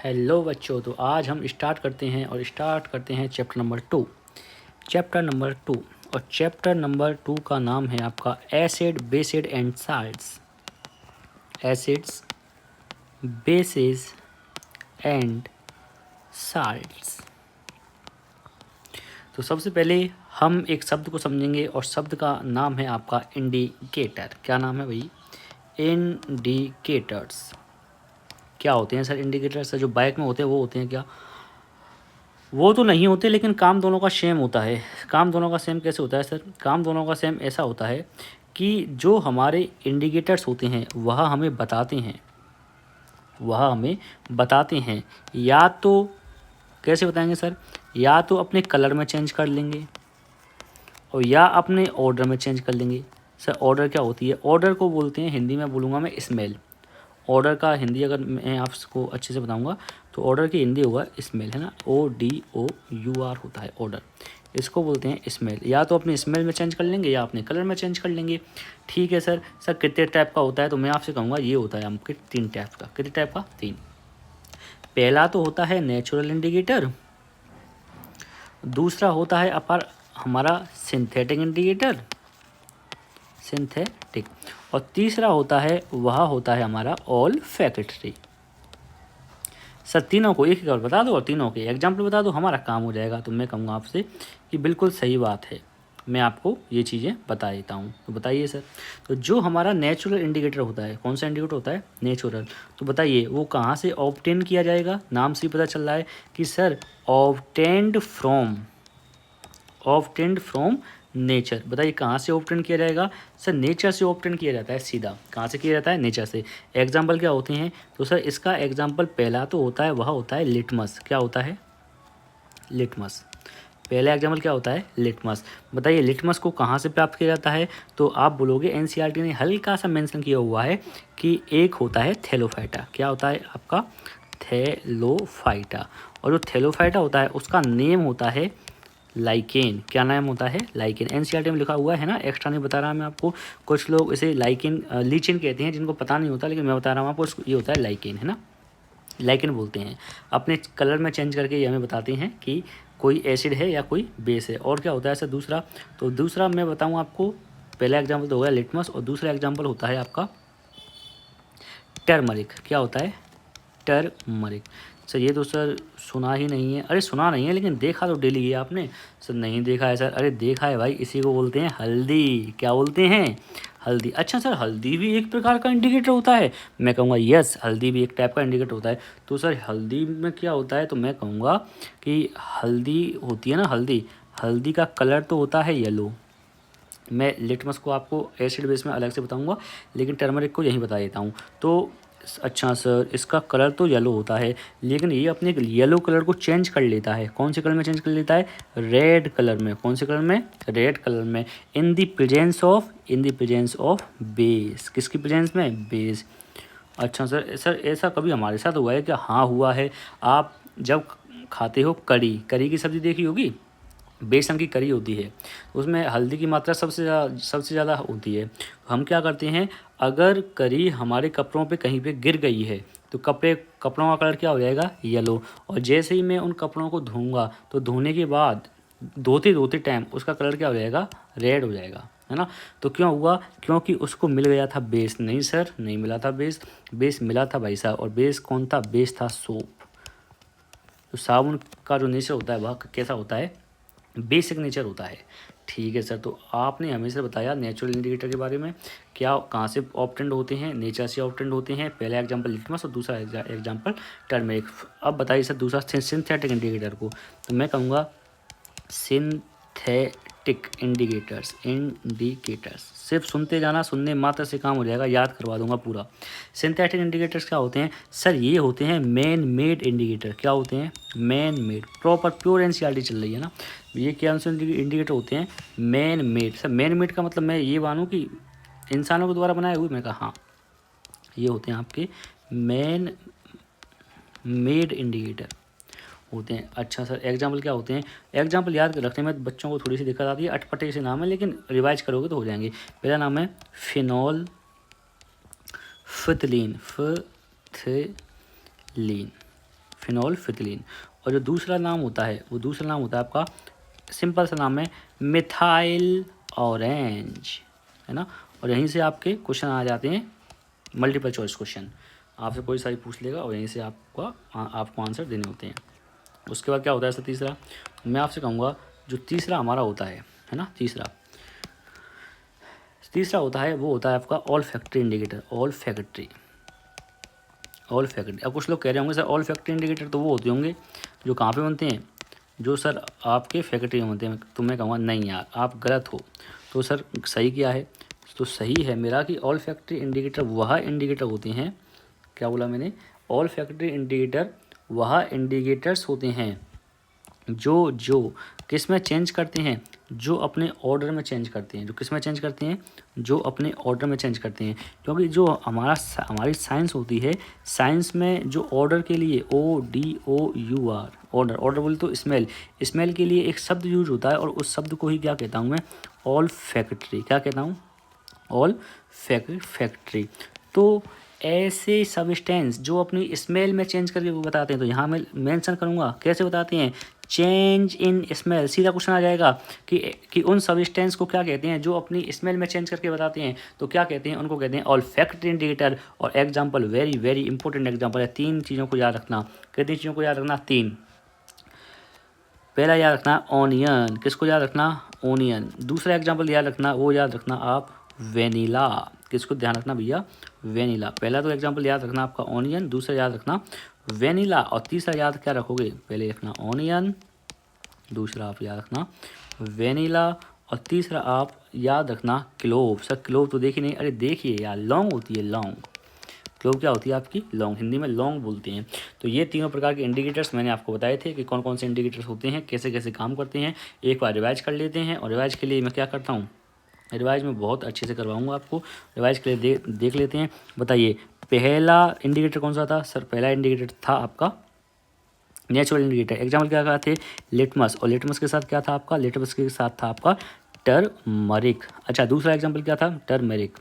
Hello बच्चों, तो आज हम स्टार्ट करते हैं चैप्टर नंबर 2। और चैप्टर नंबर 2 का नाम है आपका acid based and salts. Acids, basis and salts. तो सबसे पहले हम एक शब्द को समझेंगे और शब्द का नाम है आपका इंडिकेटर। क्या नाम है भाई? इंडिकेटर्स। क्या होते हैं सर इंडिकेटर्स? जो बाइक में होते हैं वो होते हैं क्या? वो तो नहीं होते, लेकिन काम दोनों का सेम होता है। काम दोनों का सेम कैसे होता है सर? काम दोनों का सेम ऐसा होता है कि जो हमारे इंडिकेटर्स होते हैं वह हमें बताते हैं या तो कैसे बताएंगे सर? या तो अपने कलर में चेंज कर लेंगे और या अपने ऑर्डर में चेंज कर लेंगे। सर ऑर्डर क्या होती है? ऑर्डर को बोलते हैं, हिंदी में बोलूँगा मैं, स्मेल। ऑर्डर का हिंदी अगर मैं आपको अच्छे से बताऊंगा तो ऑर्डर की हिंदी होगा स्मेल, है ना। ODOUR होता है ऑर्डर। इसको बोलते हैं स्मेल। या तो अपने स्मेल में चेंज कर लेंगे या अपने कलर में चेंज कर लेंगे। ठीक है सर। सर कितने टाइप का होता है? तो मैं आपसे कहूँगा ये होता है आपके 3 टाइप का। कितने टाइप का? 3। पहला तो होता है नेचुरल इंडिकेटर, दूसरा होता है अपर हमारा सिंथेटिक इंडिकेटर, सिंथेटिक, और तीसरा होता है हमारा ऑल्फैक्टरी। सर तीनों को एक एक और बता दो और तीनों के एग्जाम्पल बता दो, हमारा काम हो जाएगा। तो मैं कहूँगा आपसे कि बिल्कुल सही बात है, मैं आपको ये चीज़ें बता देता हूँ। तो बताइए सर, तो जो हमारा नेचुरल इंडिकेटर होता है, कौन सा इंडिकेटर होता है? नेचुरल। तो बताइए वो कहाँ से ऑब्टेन किया जाएगा? नाम से ही पता चल रहा है कि सर ऑब्टेन्ड फ्रॉम नेचर। बताइए कहाँ से ऑब्टेन किया जाएगा? सर नेचर से ऑब्टेन किया जाता है सीधा। कहाँ से किया जाता है? नेचर से। एग्जाम्पल क्या होते हैं? तो सर इसका एग्जाम्पल पहला तो होता है, वह होता है लिटमस। क्या होता है? लिटमस। पहला एग्जाम्पल क्या होता है? लिटमस। बताइए लिटमस को कहाँ से प्राप्त किया जाता है? तो आप बोलोगे एनसीईआरटी ने हल्का सा मेंशन किया हुआ है कि एक होता है थैलोफाइटा। क्या होता है आपका? थैलोफाइटा। और जो थैलोफाइटा होता है उसका नेम होता है लाइकेन। क्या नाम होता है? लाइकेन। एनसीईआरटी में लिखा हुआ है ना, एक्स्ट्रा नहीं बता रहा मैं आपको। कुछ लोग इसे लाइकेन लीचिन कहते हैं, जिनको पता नहीं होता, लेकिन मैं बता रहा हूँ आपको, ये होता है लाइकेन, है ना। लाइकेन बोलते हैं। अपने कलर में चेंज करके ये हमें बताते हैं कि कोई एसिड है या कोई बेस है। और क्या होता है सर दूसरा? तो दूसरा मैं बताऊँ आपको, पहला एग्जाम्पल तो हो गया लिटमस और दूसरा एग्जाम्पल होता है आपका टर्मरिक। क्या होता है? टर्मरिक। सर ये तो सर सुना ही नहीं है। अरे सुना नहीं है लेकिन देखा तो डेली है आपने। सर नहीं देखा है सर। अरे देखा है भाई, इसी को बोलते हैं हल्दी। क्या बोलते हैं? हल्दी। अच्छा सर हल्दी भी एक प्रकार का इंडिकेटर होता है? मैं कहूँगा यस, हल्दी भी एक टाइप का इंडिकेटर होता है। तो सर हल्दी में क्या होता है? तो मैं कहूँगा कि हल्दी होती है ना, हल्दी, हल्दी का कलर तो होता है येलो। मैं लिटमस को आपको एसिड बेस में अलग से बताऊंगा, लेकिन टर्मरिक को यहीं बता देता हूँ। तो अच्छा सर इसका कलर तो येलो होता है, लेकिन ये अपने येलो कलर को चेंज कर लेता है। कौन से कलर में चेंज कर लेता है? रेड कलर में। कौन से कलर में? रेड कलर में। In the presence of base. किसकी प्रेजेंस में? बेस। अच्छा सर, ऐसा कभी हमारे साथ हुआ है क्या? हाँ हुआ है। आप जब खाते हो करी, करी की सब्ज़ी देखी होगी, बेसन की करी होती है, उसमें हल्दी की मात्रा सबसे ज़्यादा होती है। हम क्या करते हैं, अगर करी हमारे कपड़ों पे कहीं पे गिर गई है तो कपड़ों का कलर क्या हो जाएगा? येलो। और जैसे ही मैं उन कपड़ों को धोऊंगा तो धोने के बाद धोते धोते टाइम उसका कलर क्या हो जाएगा? रेड हो जाएगा, है ना। तो क्यों हुआ? क्योंकि उसको मिल गया था बेस। नहीं सर नहीं मिला था बेस। बेस मिला था भाई साहब। और बेस कौन था? बेस था सोप। तो साबुन का जो नेचर होता है वह कैसा होता है? बेसिक नेचर होता है। ठीक है सर। तो आपने हमें से बताया नेचुरल इंडिकेटर के बारे में, क्या कहाँ से ऑब्टेंड होते हैं? नेचर से ऑब्टेंड होते हैं। पहला एग्जांपल लिटमस और दूसरा एग्जांपल टर्मरिक। अब बताइए सर दूसरा सिंथेटिक इंडिकेटर को। तो मैं कहूँगा सिंथेटिक इंडिकेटर्स सिर्फ सुनते जाना, सुनने मात्र से काम हो जाएगा, याद करवा दूंगा पूरा। सिंथेटिक इंडिकेटर्स क्या होते हैं सर? ये होते हैं मैन मेड इंडिकेटर। क्या होते हैं? Man made. Proper pure NCERT चल रही है ना। ये क्या इंडिकेटर होते हैं? Man made. Sir man made का मतलब मैं ये मानूँ कि इंसानों के द्वारा बनाए हुए? मैं कहा हाँ, ये होते हैं आपके मैन मेड इंडिकेटर होते हैं। अच्छा सर एग्जाम्पल क्या होते हैं? एग्जाम्पल याद रखने में बच्चों को थोड़ी सी दिक्कत आती है, अटपटे से नाम है, लेकिन रिवाइज करोगे तो हो जाएंगे। पहला नाम है फिनॉल फिथलीन। फिथलीन। फिनोल्फिथिलीन। और जो दूसरा नाम होता है वो दूसरा नाम होता है आपका, सिंपल सा नाम है मिथाइल ऑरेंज, है ना। और यहीं से आपके क्वेश्चन आ जाते हैं मल्टीपल चॉइस क्वेश्चन, आपसे कोई सारी पूछ लेगा और यहीं से आपको आंसर देने होते हैं। उसके बाद क्या होता है सर तीसरा, मैं आपसे कहूँगा जो तीसरा हमारा होता है ना, तीसरा होता है वो होता है आपका all factory indicator. All factory. अब कुछ लोग कह रहे होंगे सर ऑल फैक्ट्री इंडिकेटर तो वो होते होंगे जो कहाँ पे बनते हैं, जो सर आपके फैक्ट्री में बनते हैं। तो मैं कहूँगा नहीं यार, आप गलत हो। तो सर सही क्या है, तो सही है मेरा कि ऑल फैक्ट्री इंडिकेटर वह इंडिकेटर होते हैं, क्या बोला मैंने, ऑल फैक्ट्री इंडिकेटर वह इंडिकेटर्स होते हैं जो किस में चेंज करते हैं, जो अपने ऑर्डर में चेंज करते हैं। जो किस में चेंज करते हैं, जो अपने ऑर्डर में चेंज करते हैं। क्योंकि जो हमारी साइंस होती है, साइंस में जो ऑर्डर के लिए ODOUR, ऑर्डर बोले तो स्मेल के लिए एक शब्द यूज होता है, और उस शब्द को ही क्या कहता हूँ मैं, ऑल फैक्ट्री। क्या कहता हूँ, ऑल फैक्ट्री। तो ऐसे सब्सटेंस जो अपनी स्मेल में चेंज करके वो बताते हैं, तो यहाँ मैं मेंशन करूँगा कैसे बताते हैं, चेंज इन स्मेल। सीधा क्वेश्चन आ जाएगा कि उन सब्सटेंस को क्या कहते हैं जो अपनी स्मेल में चेंज करके बताते हैं, तो क्या कहते हैं, उनको कहते हैं ऑल फैक्ट्री इंडिकेटर। और example, very very important example है, 3 चीज़ों को याद रखना। कितनी चीज़ों को याद रखना, 3। पहला याद रखना ऑनियन, किसको याद रखना, ऑनियन। दूसरा एग्जाम्पल याद रखना, वो याद रखना आप वेनिला, किसको ध्यान रखना भैया, वेनिला। पहला तो एग्जाम्पल याद रखना आपका ऑनियन, दूसरा याद रखना वेनिला, और तीसरा याद क्या रखोगे, पहले रखना ऑनियन, दूसरा आप याद रखना वेनिला, और तीसरा आप याद रखना क्लोव। सर क्लोव तो देखी नहीं, अरे देखिए यार, लौंग होती है लौंग। क्लोव क्या होती है आपकी, लौंग, हिंदी में लौंग बोलते हैं। तो ये तीनों प्रकार के इंडिकेटर्स मैंने आपको बताए थे कि कौन कौन से इंडिकेटर्स होते हैं, कैसे कैसे काम करते हैं। एक बार रिवाइज कर लेते हैं, और रिवाइज के लिए मैं क्या करता हूँ, रिवाइज में बहुत अच्छे से करवाऊंगा आपको। रिवाइज के लिए देख लेते हैं। बताइए पहला इंडिकेटर कौन सा था सर, पहला इंडिकेटर था आपका नेचुरल इंडिकेटर। एग्जाम्पल क्या कहा थे, लिटमस, और लिटमस के साथ क्या था आपका, लिटमस के साथ था आपका टर्मरिक। अच्छा दूसरा एग्जाम्पल क्या था, टर्मरिक।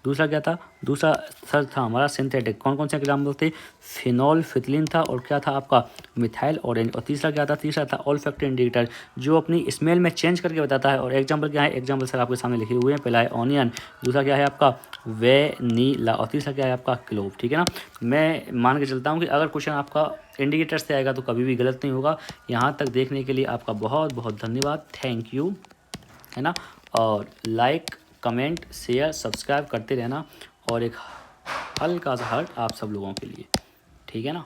दूसरा क्या था, दूसरा सर था हमारा सिंथेटिक। कौन कौन से एग्जाम्पल थे, फिनोल्फिथिलीन था, और क्या था आपका मिथाइल ऑरेंज। और तीसरा क्या था, तीसरा था ऑल फैक्ट्री इंडिकेटर, जो अपनी स्मेल में चेंज करके बताता है। और एग्जाम्पल क्या है, एग्जाम्पल सर आपके सामने लिखे हुए हैं। पहला है ऑनियन, दूसरा क्या है आपका वेनीला, और तीसरा क्या है आपका क्लोव। ठीक है ना। मैं मान के चलता हूँ कि अगर क्वेश्चन आपका इंडिकेटर से आएगा तो कभी भी गलत नहीं होगा। यहाँ तक देखने के लिए आपका बहुत बहुत धन्यवाद, थैंक यू, है ना। और लाइक कमेंट शेयर सब्सक्राइब करते रहना, और एक हल्का सा हार्ट आप सब लोगों के लिए, ठीक है ना।